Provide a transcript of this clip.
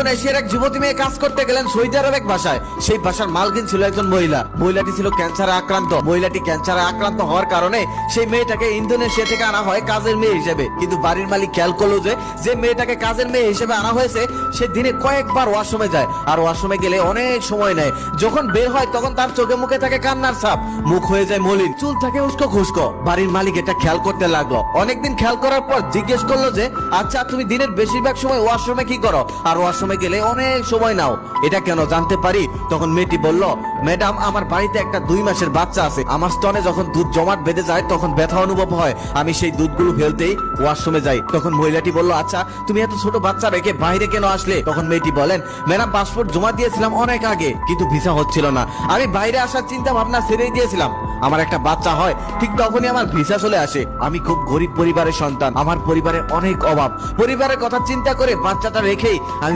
ইন্দোনেশিয়ার এক যুবতী মেয়ে কাজ করতে গেলেন সৌদি আরব এক বাসায়। সেই বাসার মালকিন ছিল একজন মহিলা। মহিলাটি ছিল ক্যান্সারে আক্রান্ত। মহিলাটি ক্যান্সারে আক্রান্ত হওয়ার কারণে সেই মেয়েটাকে ইন্দোনেশিয়া থেকে আনা হয় কাজের মেয়ে হিসেবে। কিন্তু বাড়ির মালিক খেয়াল করলো যে মেয়েটাকে কাজের মেয়ে হিসেবে আনা হয়েছে সে দিনে কয়েকবার ওয়াশরুমে যায়, আর ওয়াশরুমে গেলে অনেক সময় নেয়। যখন বের হয় তখন তার চোখে মুখে থাকে কান্নার ছাপ, মুখ হয়ে যায় মলিন, চুল থাকে উস্কো খুস্কো। বাড়ির মালিক এটা খেয়াল করতে লাগলো। অনেকদিন খেয়াল করার পর জিজ্ঞেস করলো যে আচ্ছা তুমি দিনের বেশিরভাগ সময় ওয়াশরুমে কি করো, আর ওয়াশরুমে গেলে অনেক সময় নাও, এটা কেন জানতে পারি? তখন মেয়েটি বলল, ম্যাডাম আমার বাড়িতে একটা 2 মাসের বাচ্চা আছে। আমার স্তনে যখন দুধ জমাট বেঁধে যায় তখন ব্যথা অনুভব হয়, আমি সেই দুধগুলো ফেলতেই ওয়াশরুমে যাই। তখন মহিলাটি বলল, আচ্ছা তুমি এত ছোট বাচ্চা রেখে বাইরে কেন আসলে? তখন মেয়েটি বলেন, ম্যাডাম পাসপোর্ট জমা দিয়েছিলাম অনেক আগে, কিন্তু ভিসা হচ্ছিল না। আমি বাইরে আসার চিন্তা ভাবনা ছেড়েই দিয়েছিলাম। আমার একটা বাচ্চা হয় ঠিক তখনই আমার ভিসা চলে আসে। আমি খুব গরিব পরিবারের সন্তান, আমার পরিবারে অনেক অভাব। পরিবারের কথা চিন্তা করে বাচ্চাটা রেখেই আমি